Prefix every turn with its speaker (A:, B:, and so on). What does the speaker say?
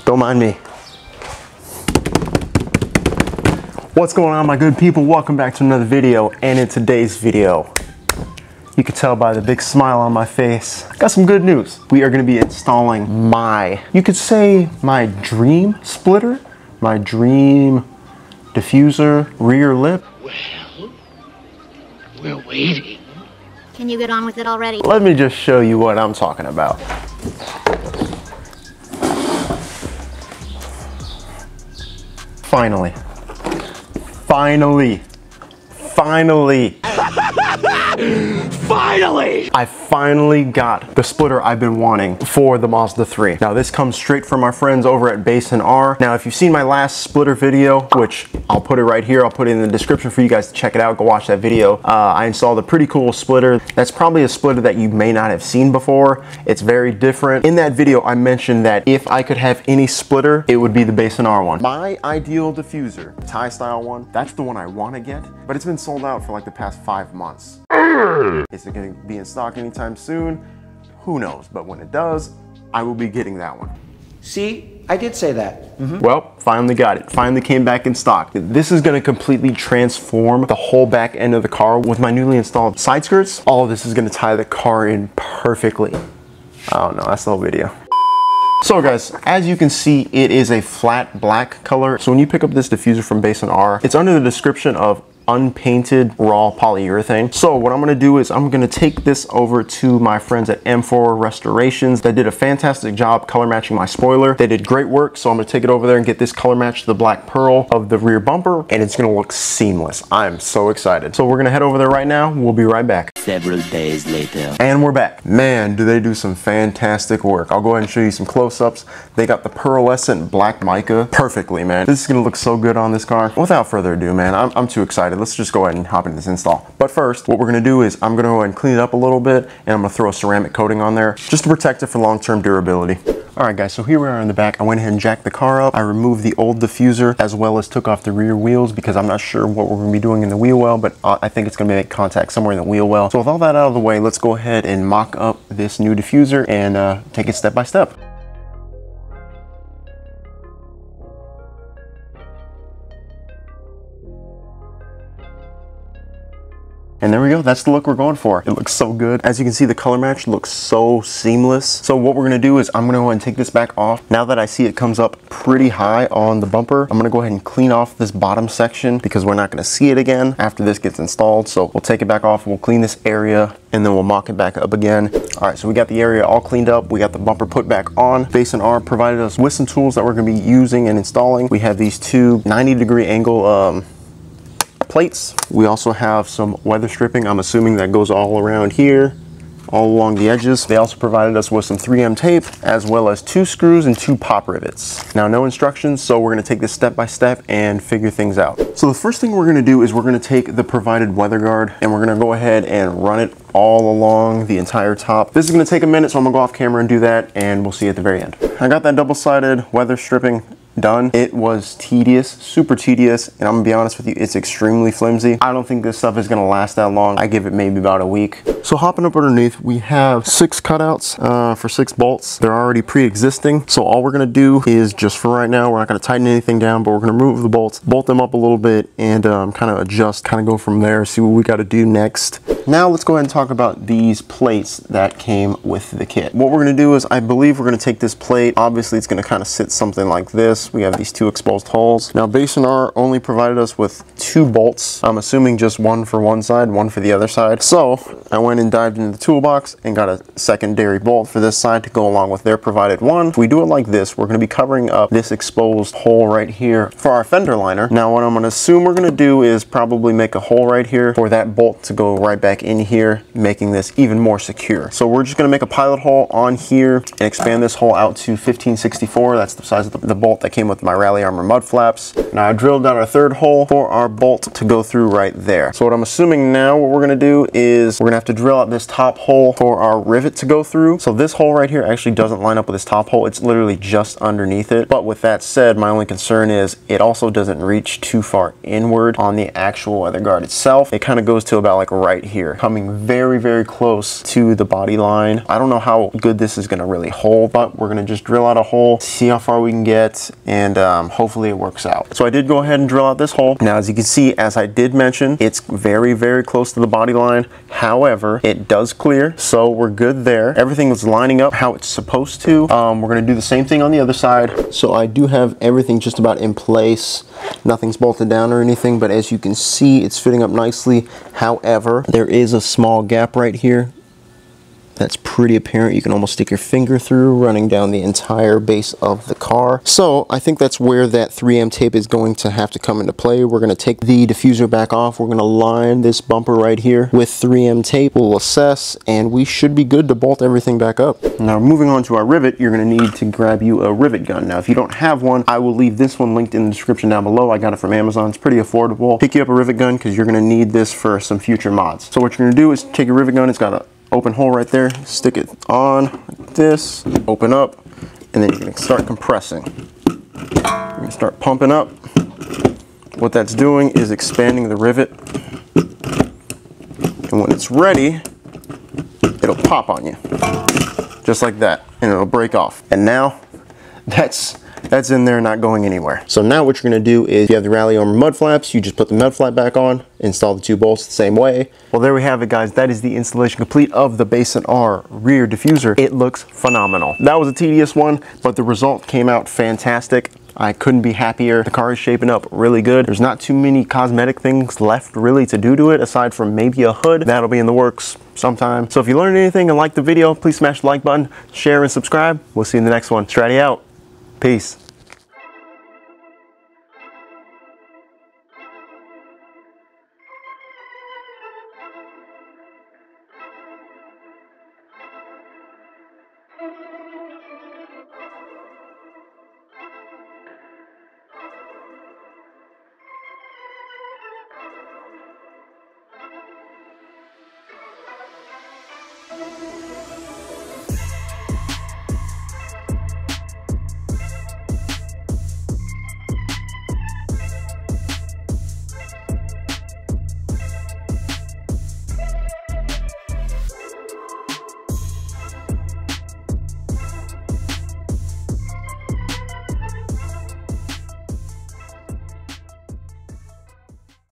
A: Don't mind me. What's going on, my good people? Welcome back to another video. And in today's video, you can tell by the big smile on my face, I got some good news. We are going to be installing you could say my dream splitter, my dream diffuser rear lip.
B: Well, we're waiting.
C: Can you get on with it already?
A: Let me just show you what I'm talking about. Finally. I finally got the splitter I've been wanting for the Mazda 3. Now this comes straight from our friends over at Bayson R. Now if you've seen my last splitter video, which I'll put it right here, I'll put it in the description for you guys to check it out, go watch that video. I installed a pretty cool splitter. That's probably a splitter that you may not have seen before. It's very different. In that video I mentioned that if I could have any splitter, it would be the Bayson R one. My ideal diffuser, Thai style one, that's the one I want to get, but it's been sold out for like the past 5 months. Is it going to be in stock anytime soon? Who knows, but when it does, I will be getting that one.
D: See, I did say that.
A: Well, finally got it. Finally came back in stock. This is going to completely transform the whole back end of the car with my newly installed side skirts. All of this is going to tie the car in perfectly. Oh no, that's the whole video. So guys, as you can see, it is a flat black color. So when you pick up this diffuser from Bayson R, it's under the description of unpainted raw polyurethane. So what I'm going to do is I'm going to take this over to my friends at M4 Restorations. They did a fantastic job color matching my spoiler. They did great work, so I'm going to take it over there and get this color matched to the black pearl of the rear bumper, and it's going to look seamless. I'm so excited. So we're going to head over there right now. We'll be right back.
E: Several days later.
A: And we're back. Man, do they do some fantastic work. I'll go ahead and show you some close-ups. They got the pearlescent black mica perfectly, man. This is going to look so good on this car. Without further ado, man, I'm too excited. Let's just go ahead and hop into this install. But first, what we're going to do is I'm going to go ahead and clean it up a little bit, and I'm going to throw a ceramic coating on there just to protect it for long-term durability. Alright guys, so here we are in the back. I went ahead and jacked the car up. I removed the old diffuser as well as took off the rear wheels because I'm not sure what we're going to be doing in the wheel well, but I think it's going to make contact somewhere in the wheel well. So with all that out of the way, let's go ahead and mock up this new diffuser and take it step by step. And there we go, that's the look we're going for. It looks so good. As you can see, the color match looks so seamless. So what we're gonna do is I'm gonna go ahead and take this back off. Now that I see it comes up pretty high on the bumper, I'm gonna go ahead and clean off this bottom section because we're not gonna see it again after this gets installed. So we'll take it back off, we'll clean this area, and then we'll mock it back up again. All right, so we got the area all cleaned up. We got the bumper put back on. Bayson R provided us with some tools that we're gonna be using and installing. We have these two 90-degree angle plates. We also have some weather stripping. I'm assuming that goes all around here, all along the edges. They also provided us with some 3M tape, as well as 2 screws and 2 pop rivets. Now, no instructions, so we're gonna take this step by step and figure things out. So the first thing we're gonna do is we're gonna take the provided weather guard and we're gonna go ahead and run it all along the entire top. This is gonna take a minute, so I'm gonna go off camera and do that, and we'll see you at the very end. I got that double-sided weather stripping done. It was tedious, super tedious, and I'm gonna be honest with you, it's extremely flimsy. I don't think this stuff is gonna last that long. I give it maybe about a week. So hopping up underneath, we have 6 cutouts for 6 bolts. They're already pre-existing, so all we're gonna do is, just for right now, we're not gonna tighten anything down, but we're gonna remove the bolts, bolt them up a little bit, and kind of adjust, kind of go from there, see what we gotta do next. Now let's go ahead and talk about these plates that came with the kit. What we're gonna do is, I believe we're gonna take this plate, obviously it's gonna kind of sit something like this. We have these 2 exposed holes. Now Bayson R only provided us with 2 bolts. I'm assuming just one for one side, one for the other side. So I went and dived into the toolbox and got a secondary bolt for this side to go along with their provided one. If we do it like this, we're gonna be covering up this exposed hole right here for our fender liner. Now what I'm gonna assume we're gonna do is probably make a hole right here for that bolt to go right back in here, making this even more secure. So we're just gonna make a pilot hole on here and expand this hole out to 1564. That's the size of the bolt that that came with my Rally Armor mud flaps. Now I drilled out our third hole for our bolt to go through right there. So what I'm assuming now what we're gonna do is we're gonna have to drill out this top hole for our rivet to go through. So this hole right here actually doesn't line up with this top hole. It's literally just underneath it. But with that said, my only concern is it also doesn't reach too far inward on the actual weather guard itself. It kind of goes to about like right here, coming very, very close to the body line. I don't know how good this is gonna really hold, but we're gonna just drill out a hole, see how far we can get, and hopefully it works out. So I did go ahead and drill out this hole. Now, as you can see, as I did mention, it's very, very close to the body line. However, it does clear, so we're good there. Everything is lining up how it's supposed to. We're gonna do the same thing on the other side. So I do have everything just about in place. Nothing's bolted down or anything, but as you can see, it's fitting up nicely. However, there is a small gap right here that's pretty apparent. You can almost stick your finger through, running down the entire base of the car. So I think that's where that 3M tape is going to have to come into play. We're going to take the diffuser back off. We're going to line this bumper right here with 3M tape. We'll assess, and we should be good to bolt everything back up. Now, moving on to our rivet, you're going to need to grab you a rivet gun. Now, if you don't have one, I will leave this one linked in the description down below. I got it from Amazon. It's pretty affordable. Pick you up a rivet gun because you're going to need this for some future mods. So what you're going to do is take your rivet gun. It's got a open hole right there, stick it on like this, open up, and then you're gonna start compressing. You're gonna start pumping up. What that's doing is expanding the rivet, and when it's ready, it'll pop on you, just like that, and it'll break off. And now, that's in there, not going anywhere. So now what you're gonna do is, you have the Rally Armor mud flaps, you just put the mud flap back on, install the two bolts the same way. Well, there we have it, guys. That is the installation complete of the Bayson R rear diffuser. It looks phenomenal. That was a tedious one, but the result came out fantastic. I couldn't be happier. The car is shaping up really good. There's not too many cosmetic things left really to do to it, aside from maybe a hood. That'll be in the works sometime. So if you learned anything and liked the video, please smash the like button, share, and subscribe. We'll see you in the next one. Stratty out. Peace.